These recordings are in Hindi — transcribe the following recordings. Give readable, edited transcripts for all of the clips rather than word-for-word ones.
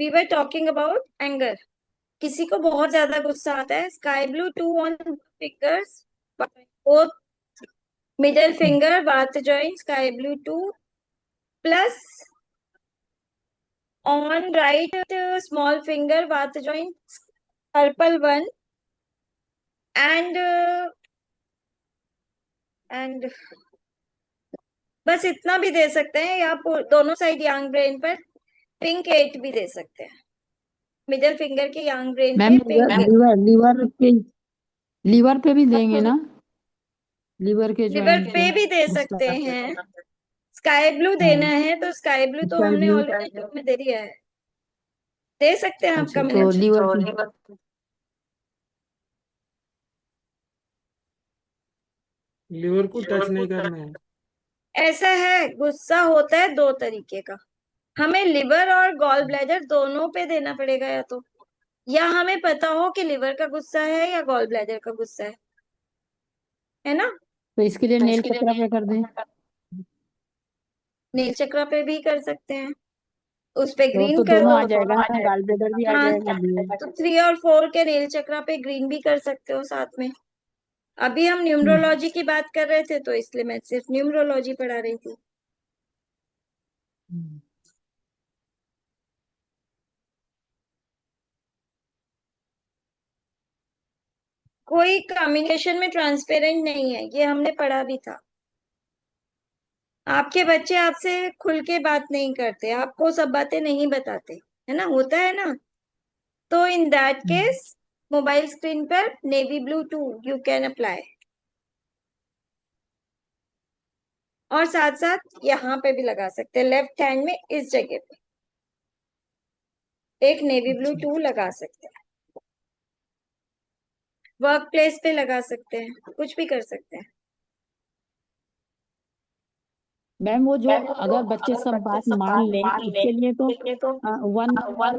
We were talking about anger. किसी को बहुत ज्यादा गुस्सा आता है, sky blue 2 on fingers, both middle finger both joint, sky blue 2 plus on right small finger bath joint, purple one, and and बस इतना भी दे सकते हैं, या दोनों साइड यांग ब्रेन पर पिंक 8 भी दे सकते हैं। मिडिल फिंगर के यांग ब्रेन मैम पे पिंक 8। लीवर पे भी देंगे ना? लीवर के लिवर जॉइंट पे भी दे पे सकते हैं। स्काई ब्लू देना हाँ, है तो स्काई ब्लू तो स्काई हमने ब्लू। ऑलरेडी टू में दे दिया है, दे सकते हैं आप अच्छा, कम तो अच्छा लीवर तो पे। लिवर को टच नहीं करना है। ऐसा है, गुस्सा होता है दो तरीके का, हमें लिवर और गॉल ब्लैडर दोनों पे देना पड़ेगा, या हमें पता हो कि लिवर का गुस्सा है या गॉल ब्लैडर का गुस्सा है ना। तो इसके लिए नेल चक्रा पे कर दें? नील चक्रा पे भी कर सकते हैं, उस पे तो ग्रीन कर दोनों दो। आ जाएगा ना, गाल ब्लेडर भी आ हाँ, जाएगा, लीवर। तो 3 और 4 के नील चक्रा पे ग्रीन भी कर सकते हो साथ में। अभी हम न्यूमरोलॉजी की बात कर रहे थे तो इसलिए मैं सिर्फ न्यूमरोलॉजी पढ़ा रही थी। हम्म। कोई कम्युनिकेशन में ट्रांसपेरेंट नहीं है, ये हमने पढ़ा भी था। आपके बच्चे आपसे खुल के बात नहीं करते, आपको सब बातें नहीं बताते, है ना, होता है ना। तो in that case mobile screen पर navy blue 2 you can apply, और साथ साथ यहाँ पे भी लगा सकते हैं, लेफ्ट हैंड में इस जगह पे एक नेवी ब्लू 2 लगा सकते हैं। वर्क प्लेस पे लगा सकते हैं, कुछ भी कर सकते हैं। मैम वो जो अगर बच्चे सब बात मान लें उसके लिए तो वन नंबर,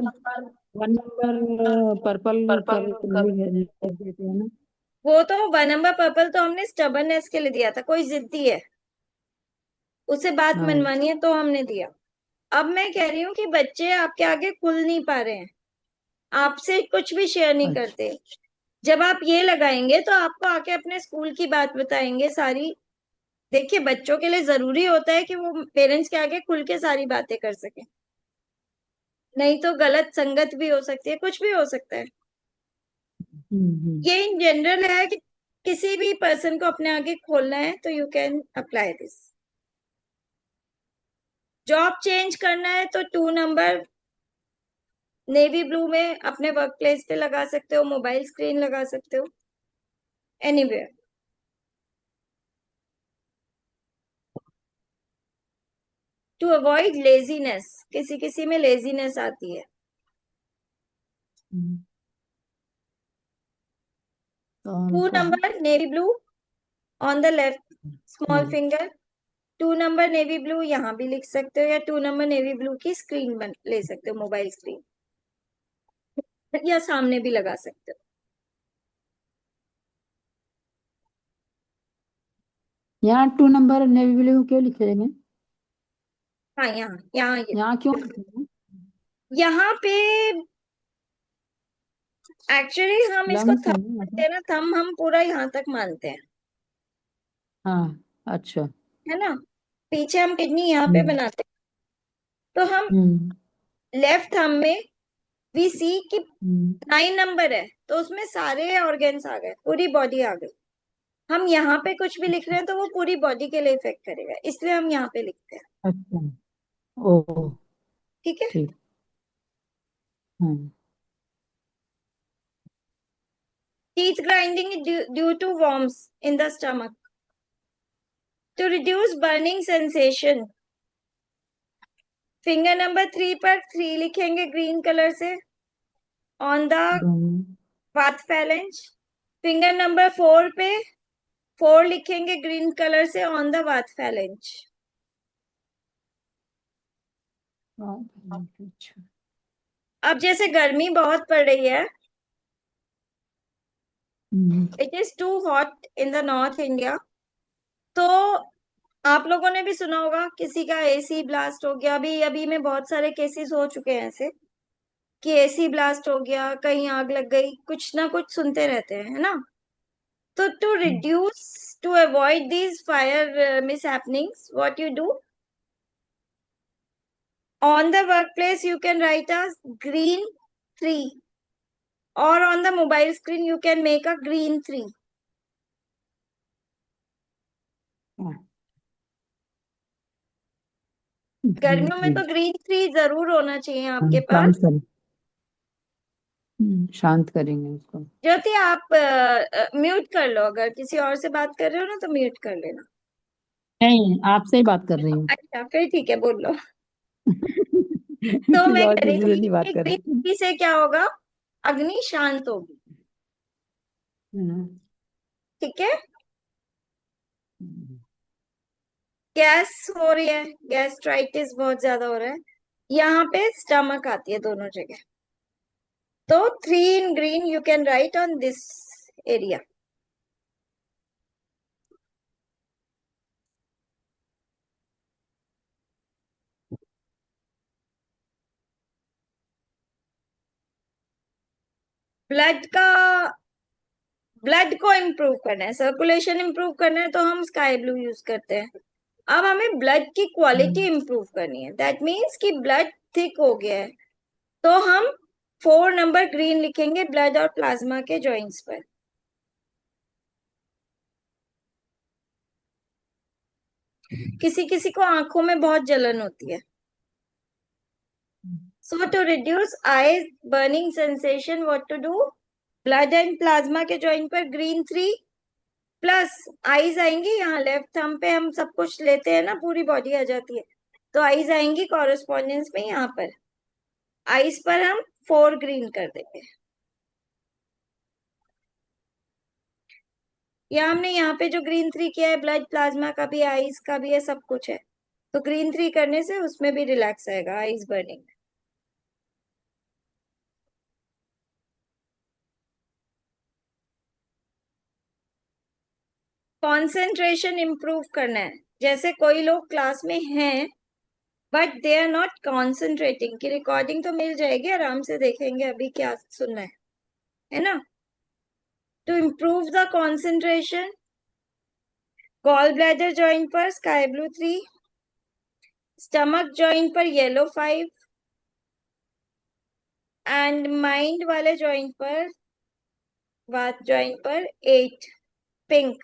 1 नंबर पर्पल कर लिख देते हैं ना? वो तो 1 नंबर पर्पल तो हमने स्टबरनेस के लिए दिया था, कोई जिद्दी है उसे बात हाँ। मनवानी है तो हमने दिया। अब मैं कह रही हूँ कि बच्चे आपके आगे खुल नहीं पा रहे हैं, आपसे कुछ भी शेयर नहीं अच्छा। करते। जब आप ये लगाएंगे तो आपको आके अपने स्कूल की बात बताएंगे सारी। देखिए, बच्चों के लिए जरूरी होता है कि वो पेरेंट्स के आगे खुल के सारी बातें कर सके, नहीं तो गलत संगत भी हो सकती है, कुछ भी हो सकता है। ये इन जनरल है कि किसी भी पर्सन को अपने आगे खोलना है तो you can apply this. Job change करना है तो 2 नंबर नेवी ब्लू में अपने वर्क प्लेस पे लगा सकते हो, मोबाइल स्क्रीन लगा सकते हो, एनीवेयर। टू अवॉइड लेजीनेस, किसी किसी में लेजीनेस आती है। हम्म। 2 number navy blue on the left small हाँ। फिंगर, 2 नंबर नेवी ब्लू यहाँ भी लिख सकते हो, या 2 नंबर नेवी ब्लू की स्क्रीन ले सकते हो, मोबाइल स्क्रीन, या सामने भी लगा सकते हो। यहाँ 2 नंबर नेवी ब्लू क्यों लिखेंगे? हाँ, यहाँ यहाँ यहाँ क्यों लिखेंगे? यहाँ पे एक्चुअली हम इसको लम्स थंब है ना मानते मतलब? हैं ना, थंब हम पूरा यहाँ तक मानते हैं, हाँ। अच्छा। है ना। पीछे हम किडनी यहाँ पे हम्म। बनाते हैं, तो हम हम्म। लेफ्ट थंब में वी सी कि हम्म। 9 नंबर है, तो उसमें सारे ऑर्गेन्स आ गए, पूरी बॉडी आ गई। हम यहाँ पे कुछ भी लिख अच्छा। रहे हैं तो वो पूरी बॉडी के लिए इफेक्ट करेगा, इसलिए हम यहाँ पे लिखते हैं। अच्छा। ओ। ठीक है। ठीक। हाँ। Teeth grinding due to worms in the stomach to reduce burning sensation. Finger number 3 पर 3 लिखेंगे ग्रीन कलर से on the vata phalange. Finger number 4 पे 4 लिखेंगे ग्रीन कलर से ऑन द वात फैलेंज। अच्छा। अब जैसे गर्मी बहुत पड़ रही है, hmm. It is too hot in the North India, तो आप लोगों ने भी सुना होगा किसी का एसी ब्लास्ट हो गया, अभी अभी में बहुत सारे केसेस हो चुके हैं ऐसे। कि एसी ब्लास्ट हो गया, कहीं आग लग गई, कुछ ना कुछ सुनते रहते हैं, है ना। तो to reduce, to avoid these fire mishappenings, what you do, on the workplace you can write a green 3, or on the mobile screen you can make a green 3. हाँ, गर्मियों में तो ग्रीन 3 जरूर होना चाहिए आपके शांत पास। करें। शांत करेंगे उसको। ज्योति आप म्यूट कर लो, अगर किसी और से बात कर रहे हो ना तो म्यूट कर लेना। नहीं, आपसे ही बात कर रही हूँ। अच्छा फिर ठीक है, बोल लो। तो किसी मैं और कह रही किसी से थी नहीं बात कि कर ग्रीन रही। 3 से क्या होगा, अग्नि शांत होगी। हम्म। ठीक है। गैस हो रही है, गैस्ट्राइटिस बहुत ज्यादा हो रहा है, यहाँ पे स्टमक आती है दोनों जगह। तो 3 in green you can write on this area. Blood का, ब्लड को इम्प्रूव करना है, सर्कुलेशन इम्प्रूव करना है, तो हम स्काई ब्लू यूज करते हैं। अब हमें ब्लड की क्वालिटी इम्प्रूव करनी है, दैट मीन्स कि ब्लड थिक हो गया है, तो हम 4 नंबर ग्रीन लिखेंगे ब्लड और प्लाज्मा के जॉइंट्स पर। किसी किसी को आंखों में बहुत जलन होती है, so to reduce eyes burning sensation what to do, blood and plasma के जॉइंट पर ग्रीन 3 प्लस आईज आएंगी, यहाँ लेफ्ट थंब पे हम सब कुछ लेते हैं ना, पूरी बॉडी आ जाती है, तो आईज आएंगी कॉरेस्पॉन्डेंस में, यहाँ पर आईज पर हम 4 ग्रीन कर देंगे। या हमने यहाँ पे जो ग्रीन 3 किया है, ब्लड प्लाज्मा का भी, आईज का भी है, सब कुछ है, तो ग्रीन 3 करने से उसमें भी रिलैक्स आएगा आईज बर्निंग। कॉन्सेंट्रेशन इंप्रूव करना है, जैसे कोई लोग क्लास में हैं but they are not concentrating, की रिकॉर्डिंग तो मिल जाएगी, आराम से देखेंगे अभी क्या सुनना है ना। To improve the concentration, gall bladder joint पर स्काई ब्लू 3, स्टमक जॉइंट पर येलो 5, एंड माइंड वाले जॉइंट पर, वात जॉइंट पर 8 पिंक।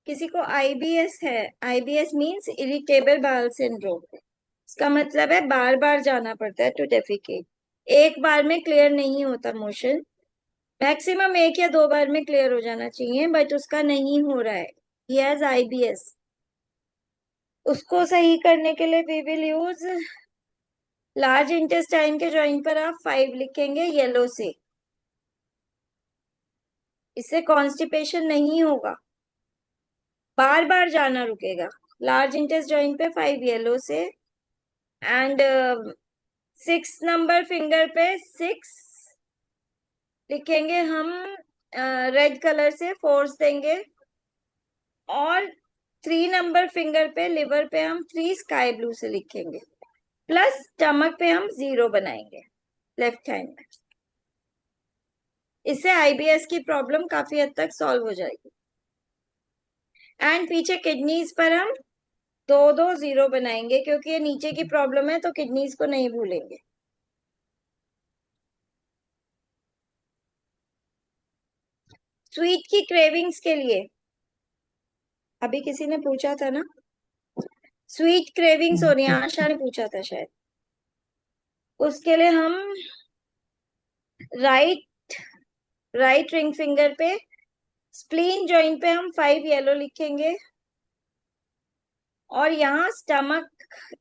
किसी को आईबीएस है, IBS means irritable bowel syndrome, इसका मतलब है बार बार जाना पड़ता है टू डेफिकेट, एक बार में क्लियर नहीं होता मोशन, मैक्सिमम 1 या 2 बार में क्लियर हो जाना चाहिए, बट उसका नहीं हो रहा है, ही हैज आईबीएस। उसको सही करने के लिए we will use large intestine के जॉइंट पर आप 5 लिखेंगे येलो से, इससे कॉन्स्टिपेशन नहीं होगा, बार बार जाना रुकेगा। लार्ज इंटेस्ट जॉइंट पे 5 येलो से, एंड 6 नंबर फिंगर पे 6 लिखेंगे हम रेड कलर से, फोर्स देंगे, और 3 नंबर फिंगर पे लिवर पे हम 3 स्काई ब्लू से लिखेंगे, प्लस स्टमक पे हम 0 बनाएंगे लेफ्ट हैंड में। इससे आईबीएस की प्रॉब्लम काफी हद तक सॉल्व हो जाएगी। एंड पीछे किडनीज पर हम 2 2 0 बनाएंगे, क्योंकि ये नीचे की प्रॉब्लम है तो किडनीज को नहीं भूलेंगे। स्वीट की क्रेविंग्स के लिए अभी किसी ने पूछा था ना, स्वीट क्रेविंग्स हो रही है, आशा ने पूछा था शायद, उसके लिए हम राइट राइट रिंग फिंगर पे स्प्लीन जॉइंट पे हम 5 येलो लिखेंगे, और यहाँ स्टमक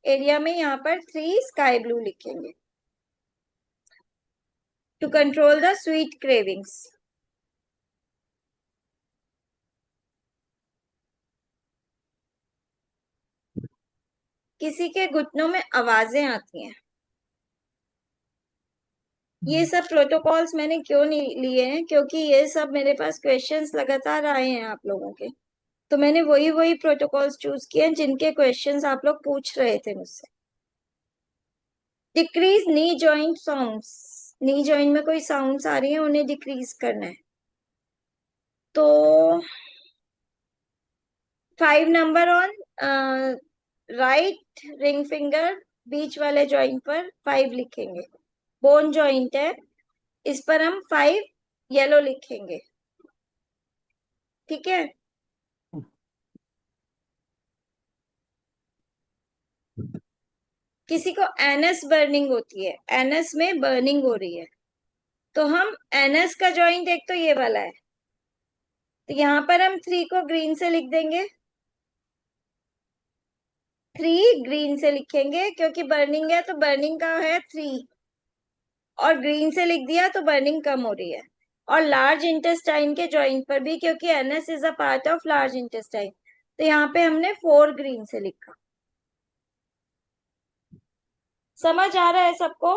एरिया में यहाँ पर 3 स्काई ब्लू लिखेंगे to control the sweet cravings. किसी के घुटनों में आवाजें आती हैं। ये सब प्रोटोकॉल्स मैंने क्यों नहीं लिए हैं, क्योंकि ये सब मेरे पास क्वेश्चंस लगातार आए हैं आप लोगों के, तो मैंने वही वही प्रोटोकॉल्स चूज किए हैं जिनके क्वेश्चंस आप लोग पूछ रहे थे मुझसे। Decrease knee joint sounds, knee joint में कोई साउंड्स आ रही है उन्हें डिक्रीज करना है। तो 5 नंबर ऑन राइट रिंग फिंगर, बीच वाले जॉइंट पर 5 लिखेंगे। बोन जॉइंट है, इस पर हम 5 येलो लिखेंगे। ठीक है। किसी को एनएस बर्निंग होती है, एनएस में बर्निंग हो रही है, तो हम एनएस का जॉइंट एक तो ये वाला है, तो यहाँ पर हम 3 को ग्रीन से लिख देंगे। 3 ग्रीन से लिखेंगे क्योंकि बर्निंग है, तो बर्निंग का है 3, और ग्रीन से लिख दिया तो बर्निंग कम हो रही है। और लार्ज इंटेस्टाइन के जॉइंट पर भी, क्योंकि NS is a part of large intestine, तो यहाँ पे हमने 4 ग्रीन से लिखा। समझ आ रहा है सबको?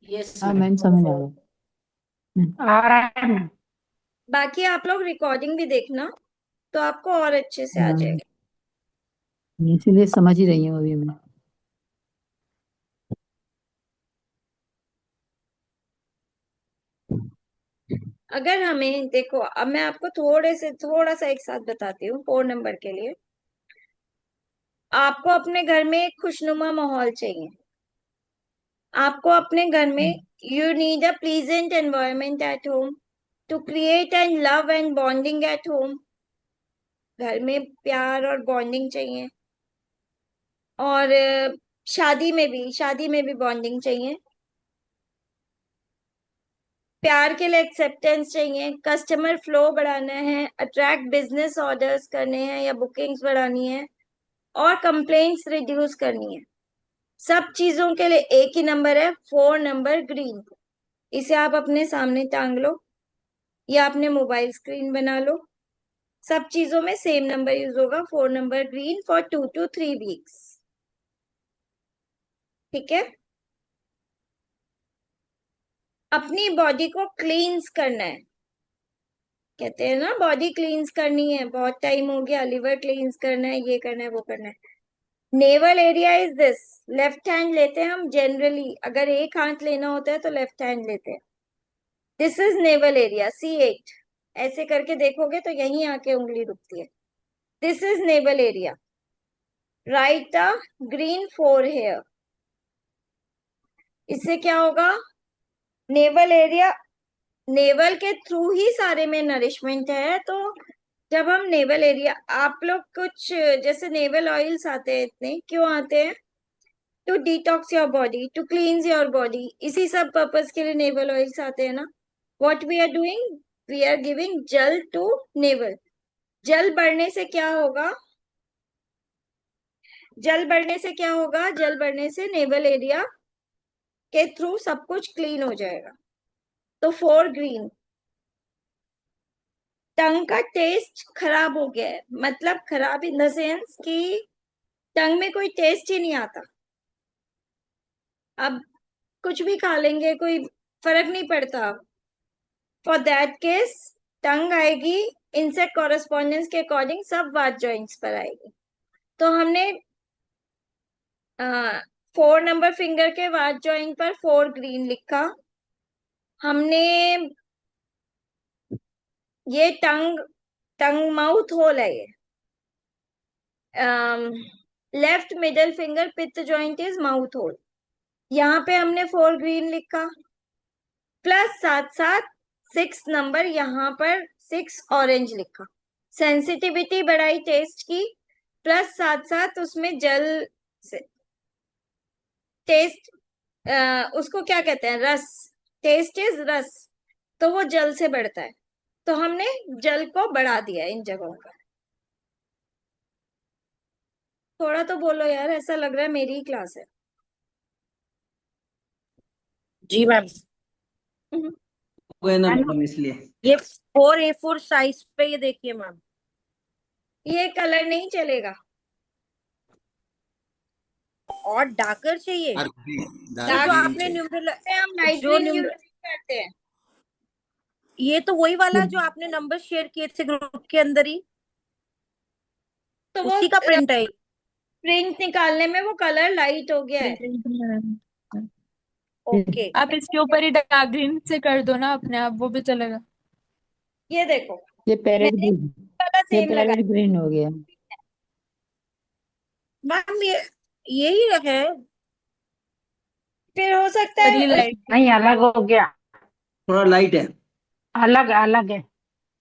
यस हाँ मैम। मैम समझ आ रहा है। आ रहा है मैम। बाकी आप लोग रिकॉर्डिंग भी देखना, तो आपको और अच्छे से आ हाँ, जाएगा। इसीलिए समझ ही रही हूँ अभी मैं। अगर हमें देखो, अब मैं आपको थोड़ा सा एक साथ बताती हूँ 4 नंबर के लिए। आपको अपने घर में एक खुशनुमा माहौल चाहिए। आपको अपने घर में, you need a pleasant environment at home to create and love and bonding at home. घर में प्यार और बॉन्डिंग चाहिए, और शादी में भी बॉन्डिंग चाहिए। प्यार के लिए एक्सेप्टेंस चाहिए, कस्टमर फ्लो बढ़ाना है, अट्रैक्ट बिजनेस ऑर्डर्स करने हैं या बुकिंग्स बढ़ानी है, और कंप्लेंट्स रिड्यूस करनी है। सब चीजों के लिए एक ही नंबर है, 4 नंबर ग्रीन। इसे आप अपने सामने टांग लो या अपने मोबाइल स्क्रीन बना लो। सब चीजों में सेम नंबर यूज होगा, 4 number green for 2 to 3 weeks. ठीक है। अपनी बॉडी को क्लींस करना है। कहते हैं ना बॉडी क्लींस करनी है, बहुत टाइम हो गया, लिवर क्लींस करना है, ये करना है, वो करना है। Naval area is this. Left hand लेते हैं हम जनरली, अगर एक हाथ लेना होता है तो लेफ्ट हैंड लेते हैं। This is navel area, C8। ऐसे करके देखोगे तो यहीं आके उंगली रुकती है। This is navel area. Right the green 4 here. इससे क्या होगा? नेवल एरिया, नेवल के थ्रू ही सारे में नरिशमेंट है, तो जब हम नेवल एरिया, आप लोग कुछ जैसे नेवल ऑयल्स आते हैं, इतने क्यों आते हैं? To detox your body, to cleanse your body, इसी सब पर्पस के लिए नेवल ऑयल्स आते हैं ना। What we are doing, we are giving jal to navel. जल बढ़ने से क्या होगा? जल बढ़ने से क्या होगा? जल बढ़ने से नेवल एरिया के थ्रू सब कुछ क्लीन हो जाएगा। तो 4 ग्रीन। टंग का टेस्ट खराब हो गया है, मतलब खराब इन द सेंस कि टंग में कोई टेस्ट ही नहीं आता। अब कुछ भी खा लेंगे, कोई फर्क नहीं पड़ता। फॉर दैट केस टंग आएगी, इंसेक्ट कॉरेस्पॉन्डेंस के अकॉर्डिंग सब वाट जॉइंट्स पर आएगी। तो हमने 4 नंबर फिंगर के वाट जॉइंट पर 4 ग्रीन लिखा। हमने ये टंग, टंग माउथ होल है ये। Left middle finger pith joint is mouth hole. यहाँ पे हमने 4 ग्रीन लिखा, प्लस साथ साथ 6 नंबर यहाँ पर 6 ऑरेंज लिखा। सेंसिटिविटी बढ़ाई टेस्ट की, प्लस साथ साथ उसमें जल से टेस्ट, उसको क्या कहते हैं, रस। टेस्ट इज रस, तो वो जल से बढ़ता है, तो हमने जल को बढ़ा दिया इन जगहों पर। थोड़ा तो बोलो यार, ऐसा लग रहा है मेरी ही क्लास है। जी मैम। हम्म। गए ना मैम मैडम इसलिए। ये 4 A4 साइज पे ये देखिए मैम। ये कलर नहीं चलेगा। और डार्कर चाहिए। डार्क तो जो ग्रीन आपने चाहिए। हम लाइट जो ग्रीन यूज करते हैं। ये तो वही वाला जो आपने नंबर शेयर किए थे ग्रुप के अंदर ही, तो वो उसी का प्रिंट है। प्रिंट निकालने में वो कलर लाइट हो गया है। ओके। आप इसके ऊपर ही डार्क ग्रीन से कर दो ना अपने आप, वो भी चलेगा। ये देखो ये पैरेट मैंने ग्रीन, वाला ये सेम पैरेट लगाया। ग्रीन हो गया। मैम ये यही है। फिर हो सकता पर ये है लाइट नहीं, अलग हो गया, थोड़ा लाइट है। अलग अलग है।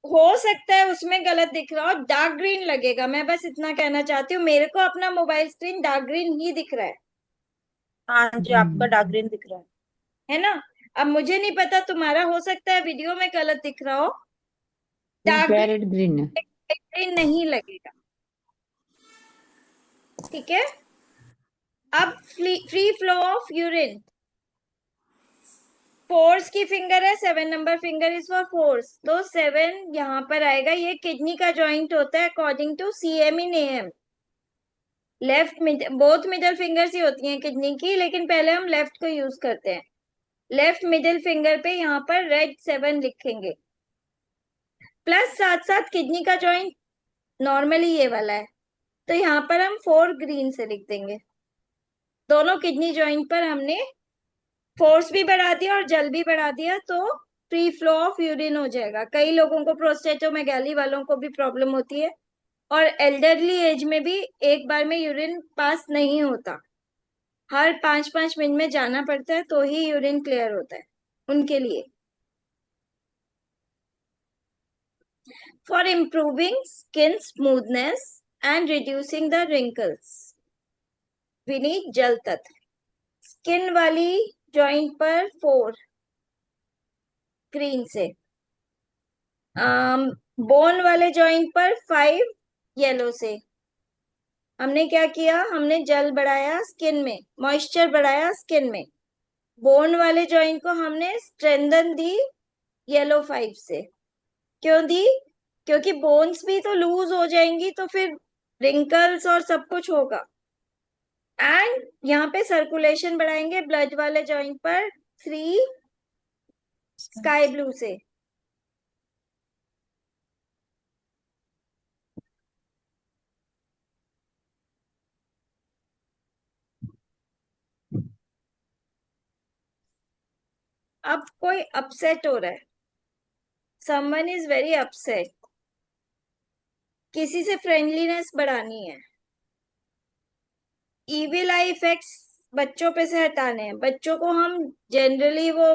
हो सकता है उसमें गलत दिख रहा हो, डार्क ग्रीन लगेगा। मैं बस इतना कहना चाहती हूँ, मेरे को अपना मोबाइल स्क्रीन डार्क ग्रीन ही दिख रहा हाँ जी, आपका डार्क ग्रीन दिख रहा है। है ना। अब मुझे नहीं पता, तुम्हारा हो सकता है वीडियो में गलत दिख रहा हो। ये डार्क पैरेट ग्रीन है। ग्रीन नहीं लगेगा, ठीक है। अब free flow of urine, force की फिंगर है, 7 number finger is for force, तो 7 यहाँ पर आएगा। ये किडनी का जॉइंट होता है according to CM in AM. Left both middle fingers ही होती हैं किडनी की, लेकिन पहले हम लेफ्ट को यूज करते हैं। लेफ्ट मिडिल फिंगर पे यहाँ पर रेड 7 लिखेंगे, प्लस साथ साथ किडनी का जॉइंट नॉर्मली ये वाला है, तो यहाँ पर हम 4 ग्रीन से लिख देंगे। दोनों किडनी जॉइंट पर हमने फोर्स भी बढ़ा दिया और जल भी बढ़ा दिया, तो फ्री फ्लो ऑफ यूरिन हो जाएगा। कई लोगों को, प्रोस्टेटोमेगाली वालों को भी प्रॉब्लम होती है, और एल्डरली एज में भी एक बार में यूरिन पास नहीं होता, हर 5-5 मिनट में जाना पड़ता है, तो ही यूरिन क्लियर होता है उनके लिए। For improving skin smoothness and reducing the wrinkles we need jal tattva. Skin वाली जॉइंट पर 4 ग्रीन से, बोन वाले जॉइंट पर 5 येलो से। हमने क्या किया, हमने जल बढ़ाया स्किन में, मॉइस्चर बढ़ाया स्किन में। बोन वाले जॉइंट को हमने स्ट्रेंथन दी येलो 5 से। क्यों दी? क्योंकि बोन्स भी तो लूज हो जाएंगी, तो फिर रिंकल्स और सब कुछ होगा। एंड यहाँ पे सर्कुलेशन बढ़ाएंगे ब्लड वाले जॉइंट पर 3 स्काई ब्लू से। अब कोई अपसेट हो रहा है, समवन इज वेरी अपसेट, किसी से फ्रेंडलीनेस बढ़ानी है, इविल आई इफेक्ट्स बच्चों पे से हटाने हैं। बच्चों को हम जनरली वो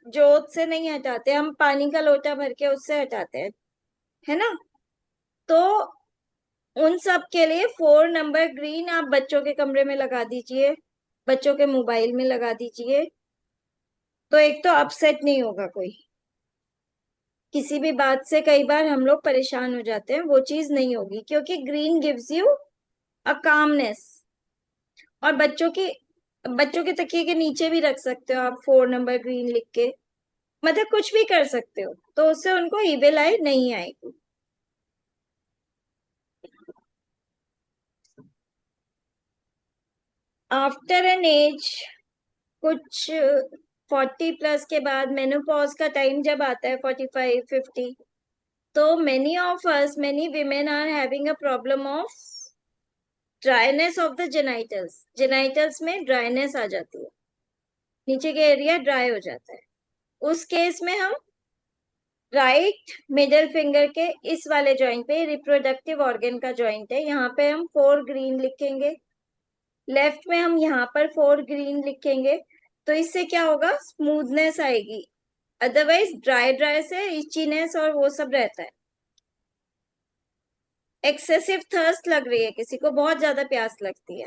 जोत से नहीं हटाते, हम पानी का लोटा भर के उससे हटाते हैं, है ना। तो उन सब के लिए 4 नंबर ग्रीन आप बच्चों के कमरे में लगा दीजिए, बच्चों के मोबाइल में लगा दीजिए, तो एक तो अपसेट नहीं होगा कोई। किसी भी बात से कई बार हम लोग परेशान हो जाते हैं, वो चीज नहीं होगी, क्योंकि green gives you a calmness. और बच्चों के तकिए के नीचे भी रख सकते हो आप 4 नंबर ग्रीन लिख के, मतलब कुछ भी कर सकते हो, तो उससे उनको इविल आई नहीं आएगी। आफ्टर एन एज, कुछ 40 प्लस के बाद, मेनोपॉज का टाइम जब आता है 45-50, तो many women are having a problem of dryness of the genitals. Genitals में ड्राइनेस आ जाती है, नीचे के एरिया ड्राई हो जाता है। उस केस में हम राइट मिडिल फिंगर के इस वाले जॉइंट पे, रिप्रोडक्टिव ऑर्गन का जॉइंट है, यहाँ पे हम 4 ग्रीन लिखेंगे। लेफ्ट में हम यहाँ पर 4 ग्रीन लिखेंगे, तो इससे क्या होगा, स्मूथनेस आएगी। अदरवाइज ड्राई ड्राई से इचीनेस और वो सब रहता है। एक्सेसिव थर्स्ट लग रही है किसी को, बहुत ज्यादा प्यास लगती है,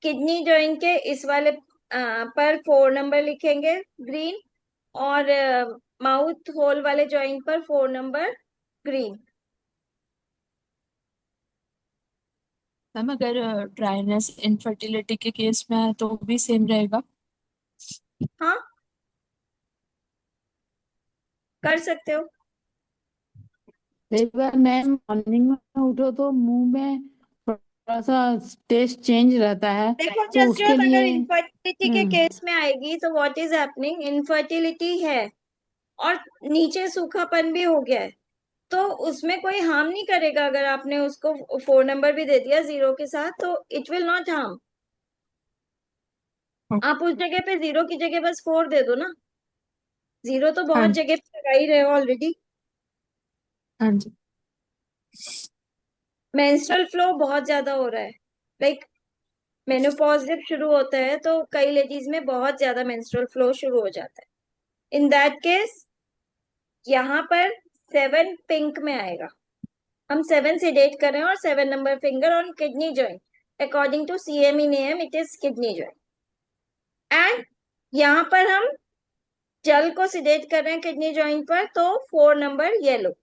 किडनी जॉइंट के इस वाले पर 4 नंबर लिखेंगे ग्रीन, और माउथ होल वाले जॉइंट पर 4 नंबर ग्रीन। मैम अगर ड्राइनेस इनफर्टिलिटी के केस में है तो भी सेम रहेगा? हाँ, कर सकते हो। कई बार मैम मॉर्निंग में उठो तो मुंह में थोड़ा सा टेस्ट चेंज रहता है, देखो तो जस्ट उसके अगर लिए इनफर्टिलिटी के केस में आएगी तो व्हाट इज हैपनिंग, इनफर्टिलिटी है और नीचे सूखापन भी हो गया है, तो उसमें कोई हार्म नहीं करेगा अगर आपने उसको 4 नंबर भी दे दिया 0 के साथ, तो it will not harm. Okay. आप उस जगह पे 0 की जगह बस 4 दे दो ना, 0 तो हाँ बहुत जी। जगह पे लगा ही रहे हो ऑलरेडी। हाँ जी। मेंस्ट्रुअल फ्लो बहुत ज्यादा हो रहा है, लाइक मेनोपॉज जब शुरू होता है तो कई लेडीज में बहुत ज्यादा मेंस्ट्रुअल फ्लो शुरू हो जाता है। इन दैट केस यहाँ पर 7 पिंक में आएगा। हम 7 से डेट कर रहे हैं और 7 number finger on kidney joint, according to CME name it is kidney joint. And यहाँ पर हम जल को सिडेट कर रहे हैं किडनी जॉइंट पर, तो 4 number yellow.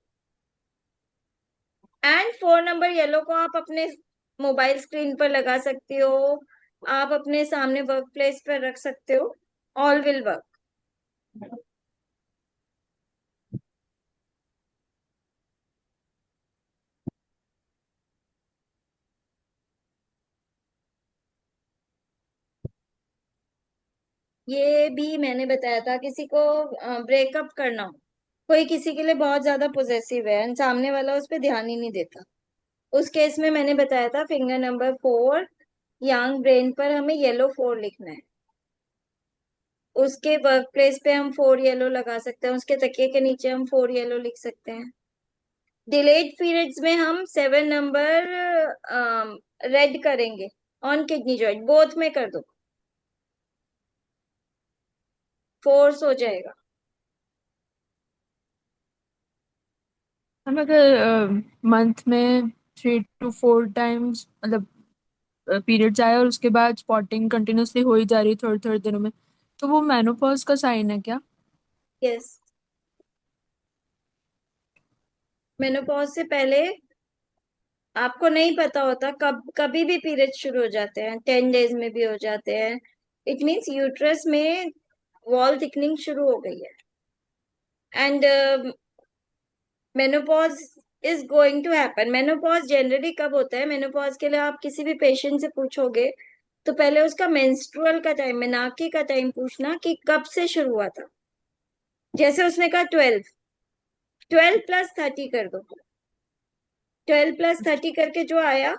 And 4 number yellow को आप अपने मोबाइल स्क्रीन पर लगा सकते हो, आप अपने सामने वर्क प्लेस पर रख सकते हो, ऑल विल वर्क। ये भी मैंने बताया था, किसी को ब्रेकअप करना हो, कोई किसी के लिए बहुत ज्यादा पोजेसिव है एंड सामने वाला उस पर ध्यान ही नहीं देता, उस केस में मैंने बताया था फिंगर नंबर 4 यांग ब्रेन पर हमें येलो 4 लिखना है। उसके वर्क प्लेस पे हम 4 येलो लगा सकते हैं, उसके तकिए के नीचे हम 4 येलो लिख सकते हैं। डिलेड पीरियड्स में हम 7 नंबर रेड करेंगे ऑन किडनी जॉइंट, बोथ में कर दो, फोर्स हो जाएगा। हम अगर मंथ में 3 to 4 टाइम्स मतलब पीरियड्स आए और उसके बाद स्पॉटिंग कंटिन्यूसली हो ही जा रही है थोड़े थोड़े दिनों में, तो वो मेनोपॉज का साइन है क्या? यस, मेनोपॉज से पहले आपको नहीं पता होता, कब कभी भी पीरियड शुरू हो जाते हैं, 10 डेज में भी हो जाते हैं। इट मीन्स यूट्रस में वॉल थिकनिंग शुरू हो गई है। And menopause is going to happen. Menopause generally कब होता है, मेनोपॉज के लिए आप किसी भी पेशेंट से पूछोगे तो पहले उसका मेंस्ट्रुअल का टाइम, मेनाकी का टाइम पूछना कि कब से शुरू हुआ था। जैसे उसने कहा 12, 12+30 कर दो, 12+30 करके जो आया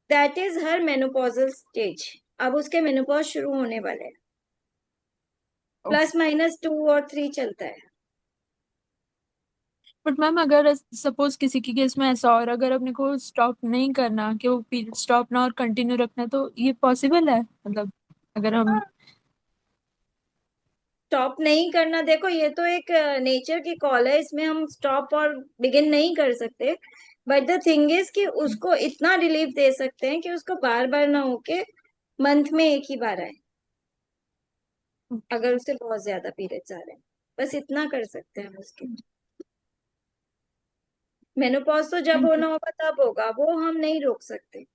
that is her menopausal stage. अब उसके मेनोपॉज शुरू होने वाले हैं, +-2 और 3 चलता है। बट मैम अगर सपोज किसी के केस में ऐसा, और अगर अपने को स्टॉप नहीं करना कि वो पीरियड स्टॉप ना और कंटिन्यू रखना, तो ये पॉसिबल है मतलब अगर हम। स्टॉप नहीं करना, देखो ये तो एक नेचर की कॉल है, इसमें हम स्टॉप और बिगिन नहीं कर सकते। बट द थिंग इज कि उसको इतना रिलीफ दे सकते हैं कि उसको बार बार ना होके मंथ में एक ही बार आए, अगर उससे बहुत ज्यादा पीरियड्स आ रहे हैं। बस इतना कर सकते हैं हम उसके। मेनोपॉज तो जब थैंक यू। होना होगा तब होगा, वो हम नहीं रोक सकते।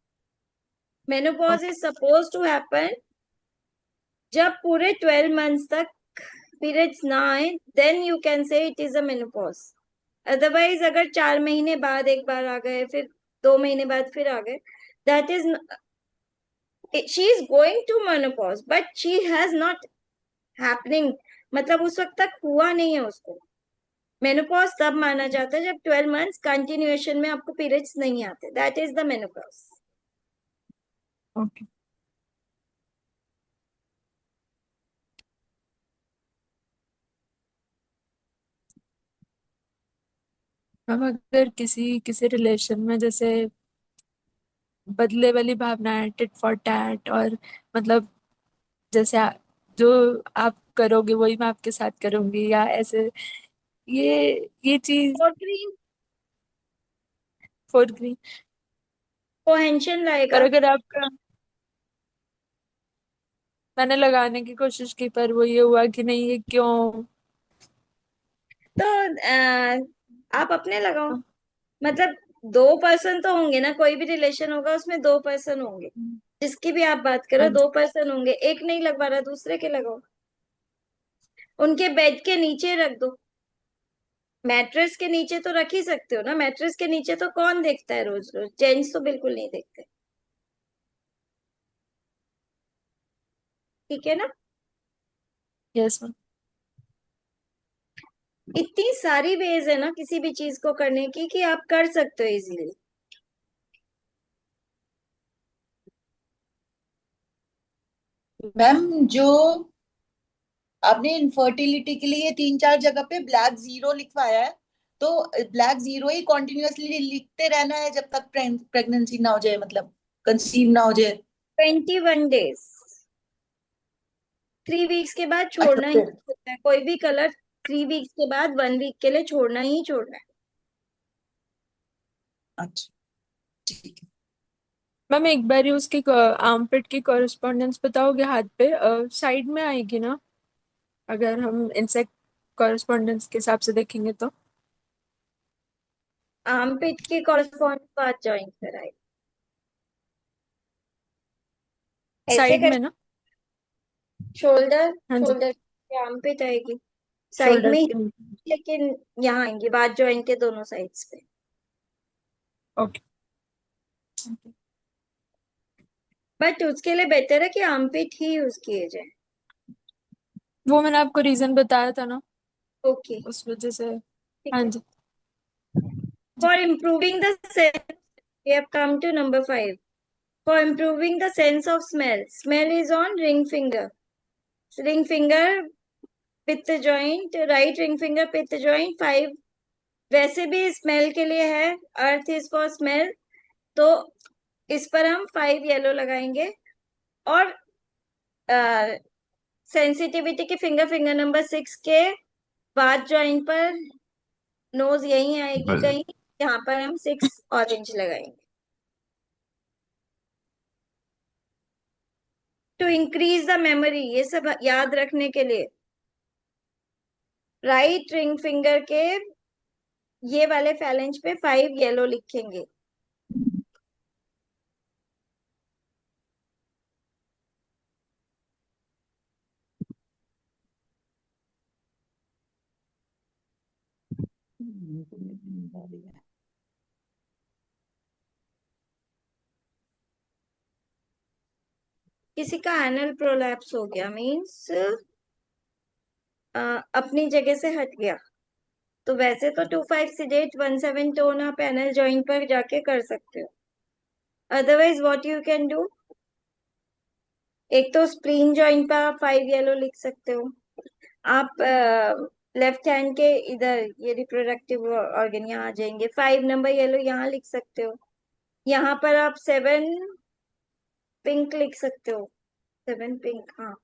Menopause okay. Is suppose to happen जब पूरे 12 मंथ्स तक पीरियड्स ना आए, then you can say it is a menopause. Otherwise अगर 4 महीने बाद एक बार आ गए, फिर 2 महीने बाद फिर आ गए, that is, she is going to menopause but she has not happening, मतलब उस वक्त तक हुआ नहीं है उसको। मेनोपॉज तब माना जाता है जब 12 मंथ्स कंटिन्यूएशन में आपको पीरियड्स नहीं आते, that is the menopause. Okay ma'am, अगर किसी किसी रिलेशन में जैसे बदले वाली भावना है, टिट फॉर टैट, और मतलब जैसे जो आप करोगे वही मैं आपके साथ करूंगी या ऐसे, ये चीज और ग्रीन फॉर ग्रीन। कोहेंशन पर लाएगा। अगर आपका, मैंने लगाने की कोशिश की पर वो ये हुआ कि नहीं, ये क्यों। तो आप अपने लगाओ, मतलब 2 पर्सन तो होंगे ना, कोई भी रिलेशन होगा उसमें 2 पर्सन होंगे, जिसकी भी आप बात करो हाँ जी। 2 पर्सन होंगे, एक नहीं लगवा रहा दूसरे के लगाओ, उनके बेड के नीचे रख दो। मैट्रेस के नीचे तो रख ही सकते हो ना, मैट्रेस के नीचे तो कौन देखता है रोज रोज, जेंट्स तो बिल्कुल नहीं देखते। ठीक है ना। Yes ma'am. इतनी सारी वेज है ना किसी भी चीज को करने की कि आप कर सकते हो इजीली। मैम जो आपने इनफर्टिलिटी के लिए 3-4 जगह पे ब्लैक जीरो लिखवाया है, तो ब्लैक जीरो ही कॉन्टिन्यूअसली लिखते रहना है जब तक प्रेगनेंसी ना हो जाए, मतलब कंसीव ना हो जाए? 21 डेज, 3 वीक्स के बाद अच्छा छोड़ना ही फिर। होता है कोई भी कलर। 3 वीक्स के बाद 1 वीक के लिए छोड़ना ही छोड़ना है। अच्छा ठीक है। मैम एक बार उसकी आर्मपिट की कॉरेस्पॉन्डेंस बताओगे हाथ पे, साइड में आएगी ना अगर हम इंसेक्ट कॉरेस्पॉन्डेंस के हिसाब से देखेंगे तो? आर्मपिट के कॉरेस्पॉन्ड बात ज्वाइन कराए, ऐसे साइड कर। में ना? शोल्डर, हाँ जी। शोल्डर के आर्मपिट आएगी साइड शोल्डर में ही, के। लेकिन यहाँ आएंगी बात ज्वाइन के दोनों साइड्स पे। ओके। बट उसके लिए बेटर है कि आर्मपिट ही यूज किए जाए। वो मैंने आपको रीजन बताया था ना, ओके, उस वजह से। ठीक हाँ है। जी। जी। For improving the sense, we have come to number 5. For improving the sense of smell, smell is on ring finger. Ring finger, पित्त joint, right ring finger पित्त joint 5। वैसे भी स्मेल के लिए है, अर्थ इज फॉर स्मेल, तो इस पर हम 5 येलो लगाएंगे। और सेंसिटिविटी की फिंगर, फिंगर नंबर 6 के बाद ज्वाइंट पर, नोज यहीं आएगी कहीं, यहाँ पर हम 6 ऑरेंज लगाएंगे। टू इंक्रीज द मेमोरी, ये सब याद रखने के लिए राइट रिंग फिंगर के ये वाले फैलेंज पे 5 येलो लिखेंगे। किसी का एनल प्रोलैप्स हो गया, मीन्स अपनी जगह से हट गया, तो वैसे तो 2-5 सीडेट 1-7 टोन आप एनल जॉइंट पर जाके कर सकते हो। Otherwise what you can do, एक तो स्प्लीन जॉइंट पर आप 5 येलो लिख सकते हो। आप लेफ्ट हैंड के इधर ये रिप्रोडक्टिव ऑर्गन यहाँ आ जाएंगे, 5 नंबर येलो यहाँ लिख सकते हो। यहाँ पर आप 7 पिंक लिख सकते हो, 7 पिंक, हाँ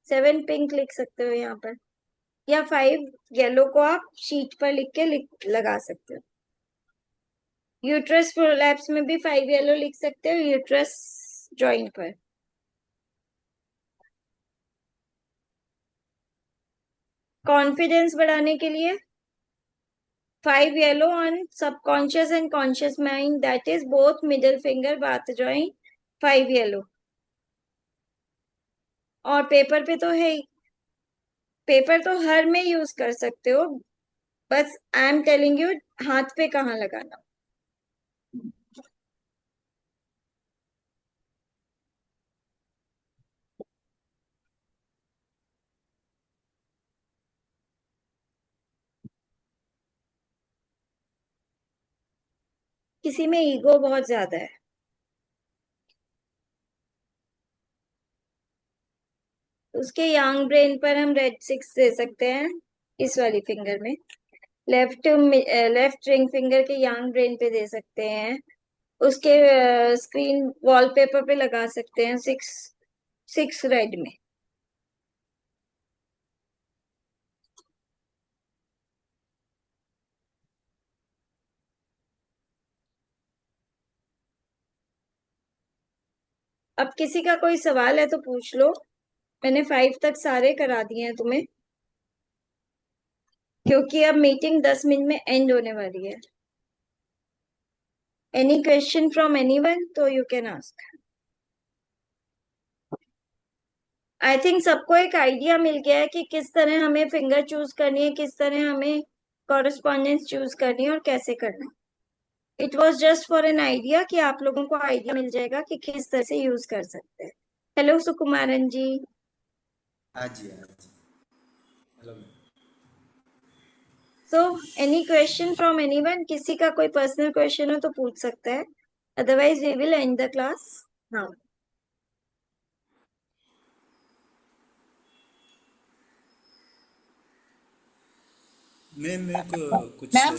7 पिंक लिख सकते हो यहाँ पर। या 5 येलो को आप शीट पर लिख के लगा सकते हो। यूट्रस प्रोलैप्स में भी 5 येलो लिख सकते हो यूट्रस जॉइंट पर। कॉन्फिडेंस बढ़ाने के लिए 5 yellow on subconscious and conscious mind, that is both middle finger both joint, 5 yellow. और पेपर पे तो है ही, पेपर तो हर में यूज कर सकते हो, बस आई एम टेलिंग यू हाथ पे कहाँ लगाना। किसी में ईगो बहुत ज्यादा है, उसके यांग ब्रेन पर हम रेड 6 दे सकते हैं इस वाली फिंगर में। लेफ्ट लेफ्ट रिंग फिंगर के यांग ब्रेन पे दे सकते हैं, उसके स्क्रीन वॉलपेपर पे लगा सकते हैं 6, 6 रेड में। अब किसी का कोई सवाल है तो पूछ लो, मैंने 5 तक सारे करा दिए हैं तुम्हें, क्योंकि अब मीटिंग 10 मिनट में एंड होने वाली है। एनी क्वेश्चन फ्रॉम एनीवन तो you can ask. I think सबको एक आइडिया मिल गया है कि किस तरह हमें फिंगर चूज करनी है, किस तरह हमें कॉरेस्पॉन्डेंस चूज करनी है और कैसे करना है। It was just for an idea कि आप लोगों को आइडिया मिल जाएगा कि किस तरह से यूज कर सकते हैं। हेलो सुकुमारन जी। हाँ जी, हाँ जी। Hello ma'am. So any question from anyone? किसी का कोई पर्सनल क्वेश्चन हो तो पूछ सकता है, otherwise we will end the class now. Ma'am मेरे को कुछ मैम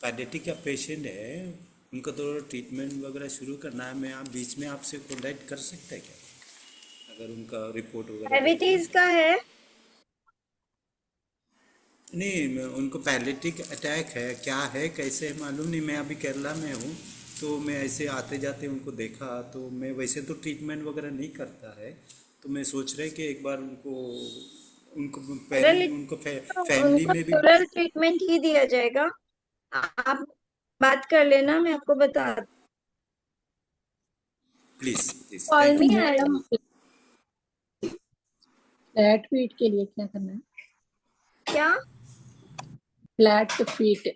पैडियाट्रिक का पेशेंट है, उनको तो ट्रीटमेंट वगैरह शुरू करना है। मैं आप बीच में आपसे कॉन्टैक्ट कर सकते हैं क्या, अगर उनका रिपोर्ट वगैरह देखे? डायबिटीज का है? नहीं, उनको पैलिएटिव अटैक है, क्या है कैसे है मालूम नहीं। मैं अभी केरला में हूँ, तो मैं ऐसे आते जाते उनको देखा, तो मैं वैसे तो ट्रीटमेंट वगैरह नहीं करता है, तो मैं सोच रहे कि एक बार उनको उनको ओरल, उनको फैमिली उनको में भी। ओरल ट्रीटमेंट ही दिया जाएगा। आप बात कर लेना, मैं आपको बता। Please please, call thank me you. I. Madam, flat feet के लिए क्या करना है? क्या? फ्लैट फीट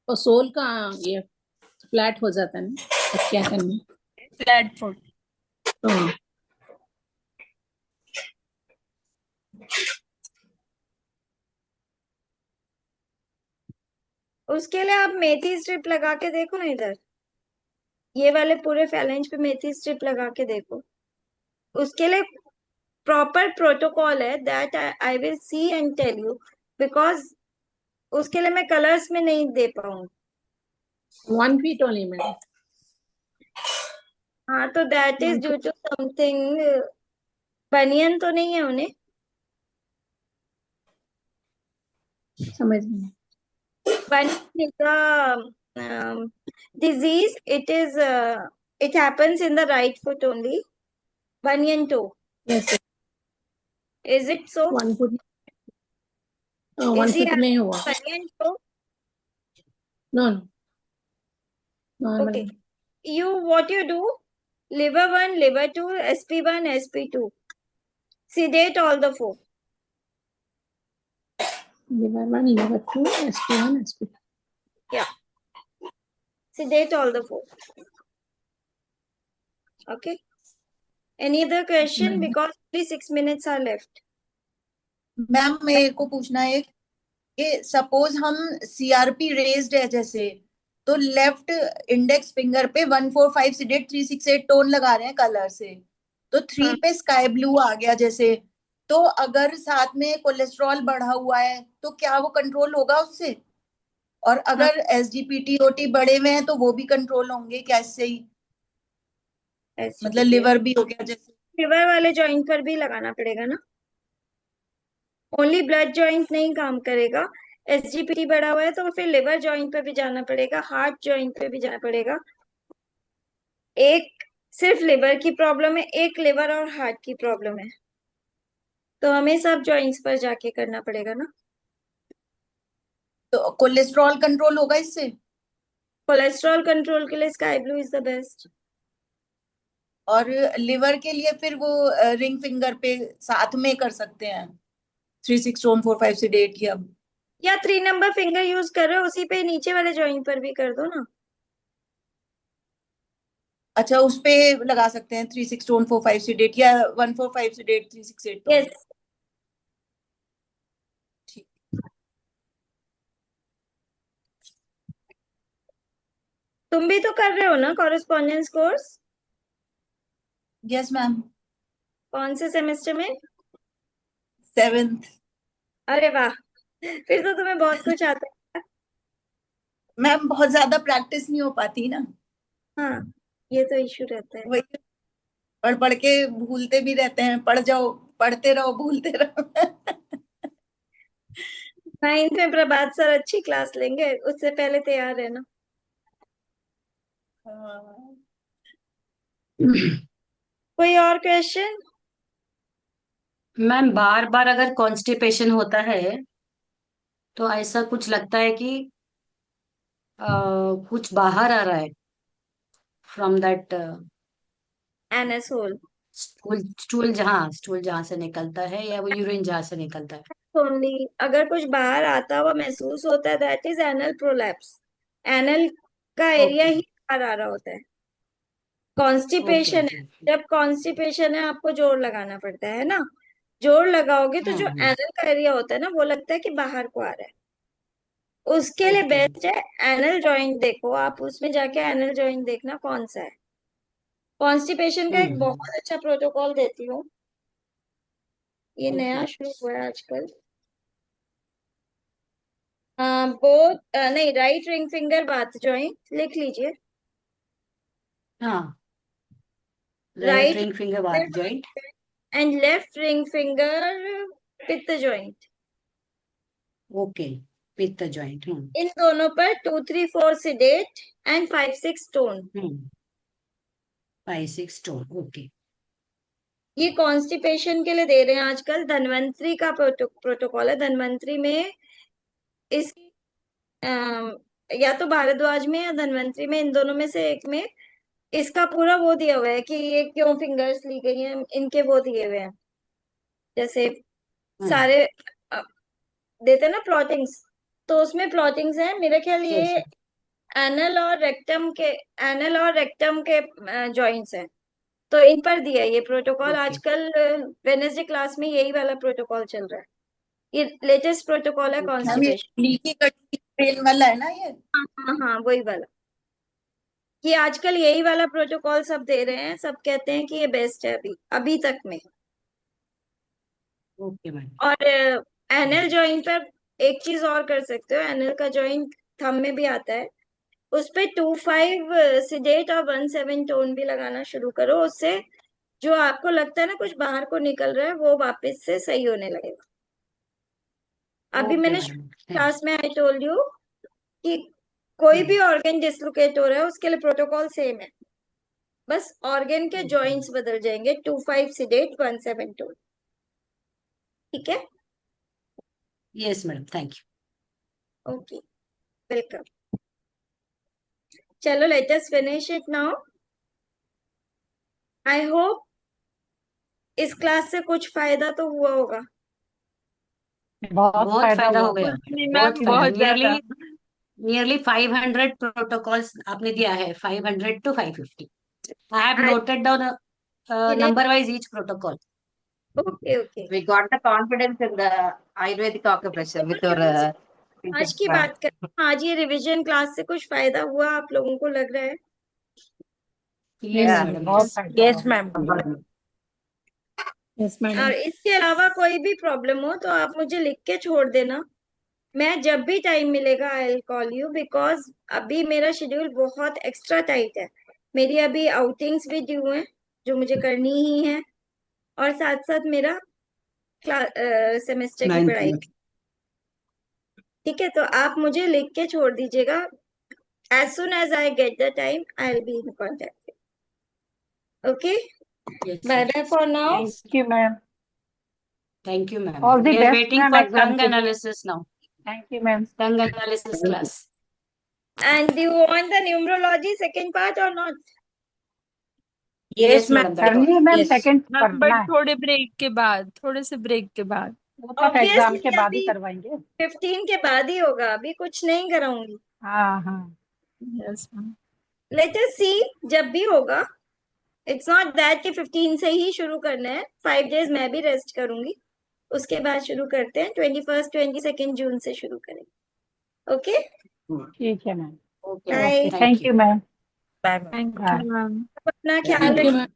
और सोल का ये फ्लैट हो जाता है ना, तो क्या करना है? Flat foot. हाँ, उसके लिए आप मेथी स्ट्रिप लगा के देखो ना इधर, ये वाले पूरे फैलेंज पे मेथी स्ट्रिप लगा के देखो। उसके लिए प्रॉपर प्रोटोकॉल है, that I will see and tell you, because उसके लिए मैं कलर्स में नहीं दे पाऊंगी। 1 फीट ओनली मैडम। हाँ, तो that is 1 due feet to something. Bunion तो नहीं है उन्हें? समझ में। Bunion is a disease. It happens in the right foot only. Bunion toe. Yes, Is it so? 1 foot, Is 1 he feet में having हुआ। bunion toe? No no, normal. Okay. What you do? Liver 1, liver 2, SP1, SP2. Sedate all the four. Liver 1, liver 2, SP1, SP2। Yeah. Sedate all the four. Okay. Any other question? Because only 6 minutes are left. Ma'am मेरे को पूछना है कि सपोज हम सीआरपी रेज्ड है जैसे, तो लेफ्ट इंडेक्स फिंगर पे 145 से 368 टोन लगा रहे हैं कलर से, तो 3 हाँ, पे स्काई ब्लू आ गया जैसे, तो अगर साथ में कोलेस्ट्रॉल बढ़ा हुआ है तो क्या वो कंट्रोल होगा उससे? और हाँ, अगर एसजीपीटी ओटी बढ़े हुए हैं तो वो भी कंट्रोल होंगे क्या इससे ही? मतलब SGPT। लिवर भी हो गया जैसे। लिवर वाले जॉइंट पर भी लगाना पड़ेगा ना, ओनली ब्लड जॉइंट नहीं काम करेगा। एसजीपीटी बढ़ा हुआ है तो फिर लिवर जॉइंट पे भी जाना पड़ेगा, हार्ट जॉइंट पे भी जाना पड़ेगा। एक सिर्फ लिवर की प्रॉब्लम है, एक लिवर और हार्ट की प्रॉब्लम है, तो हमें सब जॉइंट्स पर जाके करना पड़ेगा ना। तो कोलेस्ट्रॉल कंट्रोल होगा इससे? कोलेस्ट्रॉल कंट्रोल के लिए sky blue is the best. और लिवर के लिए फिर वो रिंग फिंगर पे साथ में कर सकते हैं, 3 6 1 4 5 6 8 या? या 3 नंबर फिंगर यूज कर रहे हो, उसी पे नीचे वाले जॉइंट पर भी कर दो ना। अच्छा, उस पे लगा सकते हैं 3 6 1 4 5 6 8 या 1 4 5 6 8 3 6 8 तो? यस। ठीक। तुम भी तो कर रहे हो ना कॉरेस्पॉन्डेंस कोर्स? Yes ma'am. कौन से सेमेस्टर में? 7th। अरे वाह, फिर तो तुम्हें बहुत कुछ आता है। मैम बहुत ज्यादा प्रैक्टिस नहीं हो पाती ना, हाँ, ये तो इशू रहता है। वही पढ़ पढ़ के भूलते भी रहते हैं, पढ़ जाओ, पढ़ते रहो भूलते रहो। 9th में प्रभात सर अच्छी क्लास लेंगे, उससे पहले तैयार रहना। हाँ। कोई और क्वेश्चन? मैम बार बार अगर कॉन्स्टिपेशन होता है तो ऐसा कुछ लगता है कि कुछ बाहर आ रहा है from that anus hole. Stool stool जहाँ से निकलता है या वो यूरिन जहाँ से निकलता है। ओनली। अगर कुछ बाहर आता हुआ महसूस होता है that is anal prolapse. Anal का एरिया ओके ही बाहर आ रहा होता है। ओके कॉन्स्टिपेशन है, ओके। जब कॉन्स्टिपेशन है आपको जोर लगाना पड़ता है ना। जोर लगाओगे तो जो एनल का एरिया होता है ना वो लगता है कि बाहर को आ रहा है। उसके लिए ओके बेस्ट है एनल जॉइंट। देखो आप उसमें जाके एनल जॉइंट देखना कौन सा है। कॉन्स्टिपेशन का एक बहुत अच्छा प्रोटोकॉल देती हूँ, ये नया शुरू हुआ है आजकल। बोथ नहीं, right ring finger both joint लिख लीजिए। हाँ, right right ring finger both joint. And left ring finger पित्त जॉइंट। ओके, पित्त जॉइंट। इन दोनों पर 2 3 4 सिडेट एंड 5 6 टोन। 5 6 टोन। ओके ये कॉन्स्टिपेशन के लिए दे रहे हैं आजकल। धन्वंतरी का प्रोटोकॉल है। धन्वंतरी में इस या तो भारद्वाज में या धन्वंतरी में, इन दोनों में से एक में इसका पूरा वो दिया हुआ है कि ये क्यों फिंगर्स ली गई हैं, इनके वो दिए हुए हैं। जैसे सारे देते हैं ना प्लॉटिंग्स, तो उसमें प्लॉटिंग्स है मेरा ख्याल यस ये एनल और रेक्टम के जॉइंट्स हैं। तो इन पर दिया है ये प्रोटोकॉल ओके आजकल। वेडनेसडे क्लास में यही वाला प्रोटोकॉल चल रहा है। ये लेटेस्ट प्रोटोकॉल है ओके। मैम ये कॉन्स्टिपेशन। लीकी कटी ट्रेन वाला है ना ये? हाँ हाँ हाँ, वही वाला। ये आजकल यही वाला प्रोटोकॉल सब दे रहे हैं। सब कहते हैं कि ये बेस्ट है अभी अभी तक में। Okay ma'am. और एनएल जॉइंट पर एक चीज और कर सकते हो। एनएल का जॉइंट थंब में भी आता है, उस पे 2 5 सिडेट और 1 7 टोन भी लगाना शुरू करो। उससे जो आपको लगता है ना कुछ बाहर को निकल रहा है वो वापस से सही होने लगेगा। अभी ओके मैंने मैम, थैंक क्लास में आई टोल्ड यू कि कोई यू। भी ऑर्गन डिसलोकेट हो रहा है उसके लिए प्रोटोकॉल सेम है, बस ऑर्गन के जॉइंट्स बदल जाएंगे। 2 5 सिडेट 1 7 टोन। ठीक है, yes madam, thank you. Okay, welcome. चलो let us finish it now. I hope इस क्लास से कुछ फायदा तो हुआ होगा। बहुत बहुत फायदा फायदा हुआ हो गया, नहीं बहुत मैम, फायदा। बहुत ज्यादा। नियरली 500 प्रोटोकॉल्स आपने दिया है, 500 to 550। आई हैव आज noted down number wise each protocol. Okay okay. We got the confidence in the Ayurvedic acupressure with your आज teaching. की बात करें, आज ये रिवीजन क्लास से कुछ फायदा हुआ आप लोगों को लग रहा है? Yes Yeah. मैडम, बहुत यस। फायदा यस हुआ। मैम। Yes madam. और इसके अलावा कोई भी प्रॉब्लम हो तो आप मुझे लिख के छोड़ देना। मैं जब भी टाइम मिलेगा I will call you, because अभी मेरा शेड्यूल बहुत एक्स्ट्रा टाइट है। मेरी अभी आउटिंग्स भी ड्यू हैं जो मुझे करनी ही है, और साथ साथ मेरा सेमेस्टर की 9th पढ़ाई। में। ठीक है, तो आप मुझे लिख के छोड़ दीजिएगा। As soon as I get the time I will be in contact. Okay, Yes, bye sir. Bye for now. Thank you ma'am. Thank you, ma'am. All the We are best waiting ma'am for exam tongue के लिए। analysis now. Thank you ma'am. Tongue analysis class. And you want the numerology second part or not? Yes Yes, madam, ma'am. that करनी है मैम, यस सेकंड मैम करना बट है। थोड़े ब्रेक के बाद, थोड़े से ब्रेक के बाद। वो तो एग्जाम के ऑब्वियसली बाद ही अभी करवाएंगे। 15 के बाद ही होगा, अभी कुछ नहीं कराऊंगी। हाँ हाँ। Yes ma'am. लेट अस सी, जब भी होगा। इट्स नॉट दैट कि 15 से ही शुरू करना है। 5 डेज मैं भी रेस्ट करूंगी, उसके बाद शुरू करते हैं। 21 22 जून से शुरू करेंगे। ओके, ठीक है ma'am. Okay, bye. ma'am. Okay, Thank thank you. You ma'am. Bye ma'am. Thank bye. You ma'am. अपना ख्याल थैंक यू रखिए। मैम।